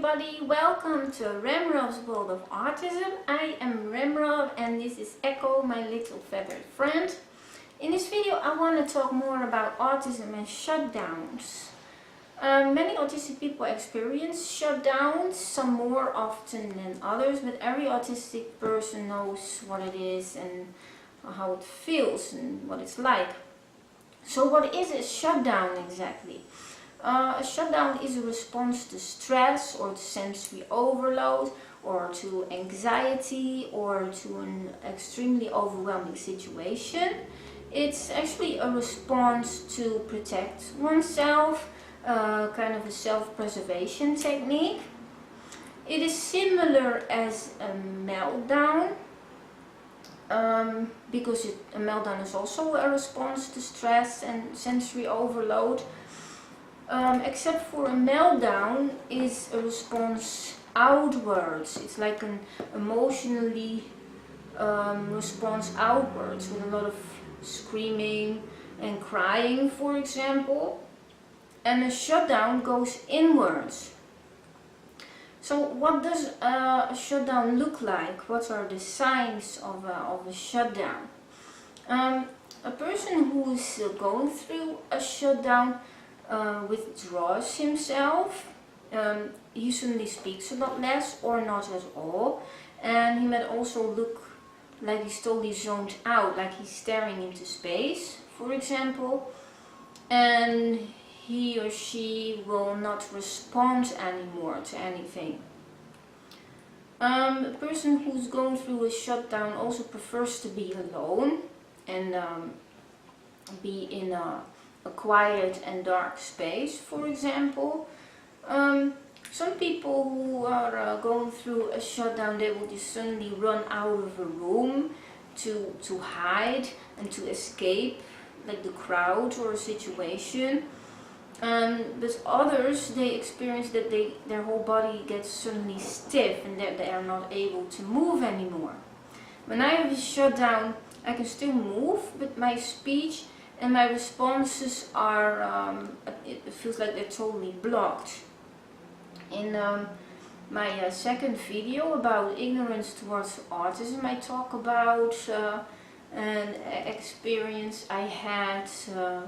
everybody, welcome to Remrov's World of Autism. I am Remrov and this is Echo, my little feathered friend. In this video I want to talk more about autism and shutdowns. Many autistic people experience shutdowns, some more often than others, but every autistic person knows what it is and how it feels and what it's like. So what is a shutdown exactly? A shutdown is a response to stress or to sensory overload or to anxiety or to an extremely overwhelming situation. It's actually a response to protect oneself, kind of a self-preservation technique. It is similar as a meltdown, because a meltdown is also a response to stress and sensory overload. Except for a meltdown is a response outwards. It's like an emotionally response outwards with a lot of screaming and crying, for example. And a shutdown goes inwards. So what does a shutdown look like? What are the signs of a shutdown? A person who is going through a shutdown withdraws himself. He suddenly speaks a lot less or not at all, and he might also look like he's totally zoned out, like he's staring into space, for example, and he or she will not respond anymore to anything. A person who's going through a shutdown also prefers to be alone and be in a quiet and dark space, for example. Some people who are going through a shutdown, they will just suddenly run out of a room to hide and to escape like the crowd or a situation. But others, they experience that their whole body gets suddenly stiff and that they are not able to move anymore. When I have a shutdown, I can still move, but my speech and my responses are, it feels like they're totally blocked. In my second video about ignorance towards autism, I talk about an experience I had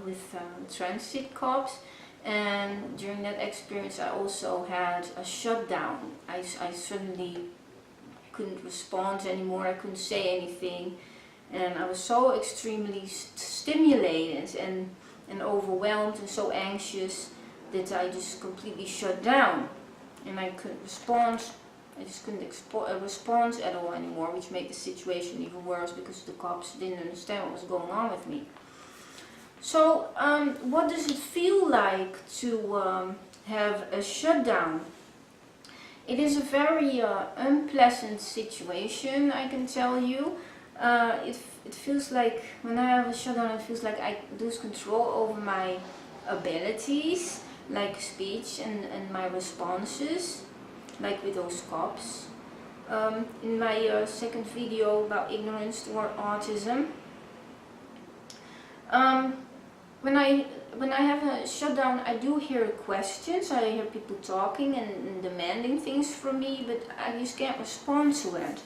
with transit cops, and during that experience I also had a shutdown. I suddenly couldn't respond anymore, I couldn't say anything. And I was so extremely stimulated and overwhelmed and so anxious that I just completely shut down. And I couldn't respond. I just couldn't respond at all anymore, which made the situation even worse because the cops didn't understand what was going on with me. So, what does it feel like to have a shutdown? It is a very unpleasant situation, I can tell you. It feels like, when I have a shutdown, it feels like I lose control over my abilities, like speech and my responses, like with those cops. In my second video about ignorance toward autism, when I have a shutdown, I do hear questions. I hear people talking and demanding things from me, but I just can't respond to it.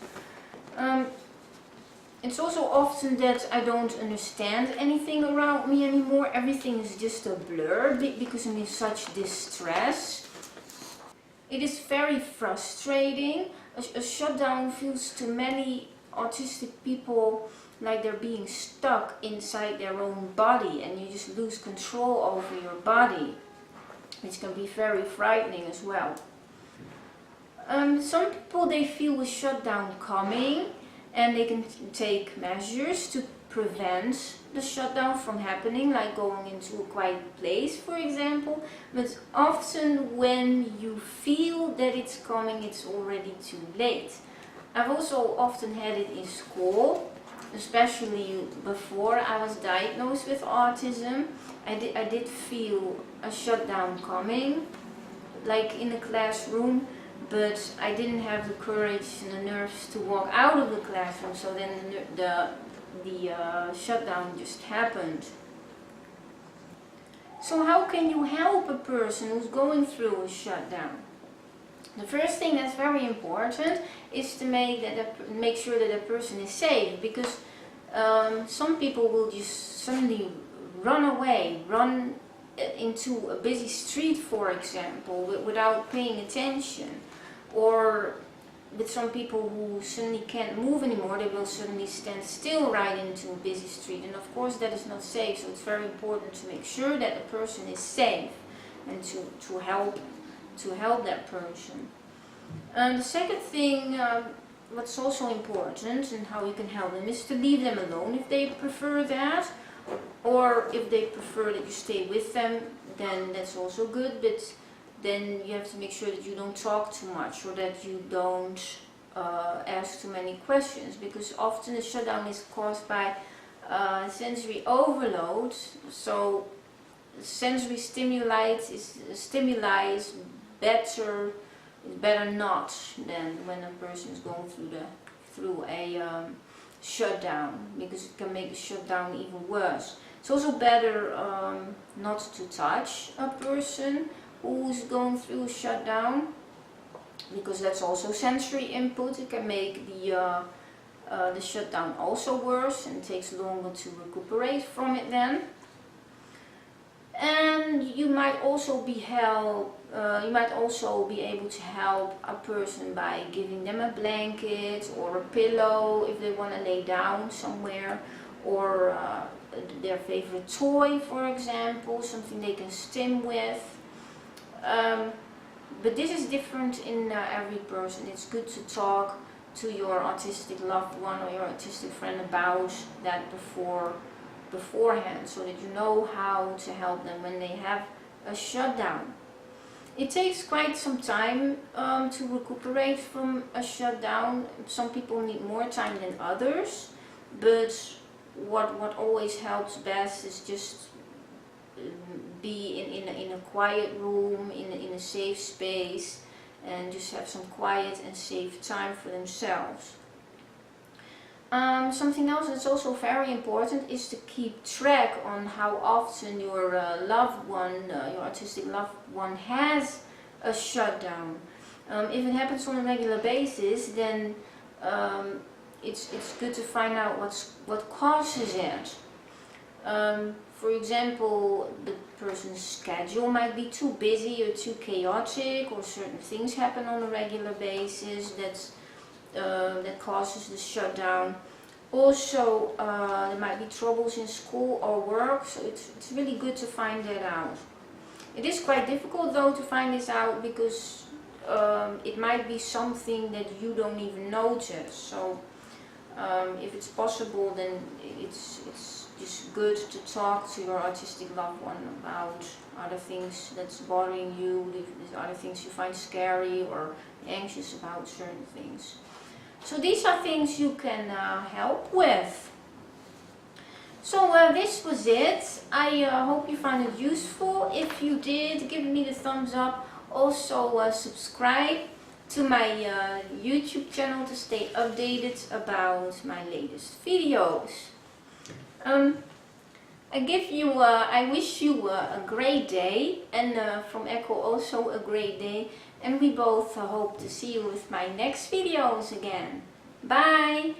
It's also often that I don't understand anything around me anymore. Everything is just a blur because I'm in such distress. It is very frustrating. A shutdown feels to many autistic people like they're being stuck inside their own body and you just lose control over your body, which can be very frightening as well. Some people, they feel a shutdown coming and they can take measures to prevent the shutdown from happening, like going into a quiet place, for example. But often when you feel that it's coming, it's already too late. I've also often had it in school, especially before I was diagnosed with autism. I did feel a shutdown coming, like in the classroom. But I didn't have the courage and the nerves to walk out of the classroom, so then the shutdown just happened. So how can you help a person who's going through a shutdown? The first thing that's very important is to make sure that a person is safe, because some people will just suddenly run away, run into a busy street, for example, without paying attention. Or with some people who suddenly can't move anymore, they will suddenly stand still right into a busy street, and of course that is not safe. So it's very important to make sure that the person is safe and to help that person. The second thing, what's also important and how you can help them, is to leave them alone if they prefer that, or if they prefer that you stay with them, then that's also good, but then you have to make sure that you don't talk too much, or that you don't ask too many questions, because often the shutdown is caused by sensory overload. So sensory stimuli is better not than when a person is going through a shutdown, because it can make the shutdown even worse. It's also better not to touch a person who's going through a shutdown, because that's also sensory input. It can make the shutdown also worse, and it takes longer to recuperate from it then. And you might also be able to help a person by giving them a blanket or a pillow if they want to lay down somewhere, or their favorite toy, for example, something they can stim with. But this is different in every person. It's good to talk to your autistic loved one or your autistic friend about that beforehand, so that you know how to help them when they have a shutdown. It takes quite some time to recuperate from a shutdown. Some people need more time than others, but what always helps best is just be in a quiet room, in a safe space, and just have some quiet and safe time for themselves. Something else that's also very important is to keep track on how often your loved one, your autistic loved one, has a shutdown. If it happens on a regular basis, then it's good to find out what causes it. For example, the person's schedule might be too busy or too chaotic, or certain things happen on a regular basis that causes the shutdown. Also, there might be troubles in school or work, so it's really good to find that out. It is quite difficult though to find this out, because it might be something that you don't even notice. So if it's possible, then it's just good to talk to your autistic loved one about other things that's bothering you, the other things you find scary or anxious about certain things. So these are things you can help with. So this was it. I hope you found it useful. If you did, give me the thumbs up. Also subscribe to my YouTube channel to stay updated about my latest videos. I wish you a great day, and from Echo also a great day, and we both hope to see you with my next videos again. Bye!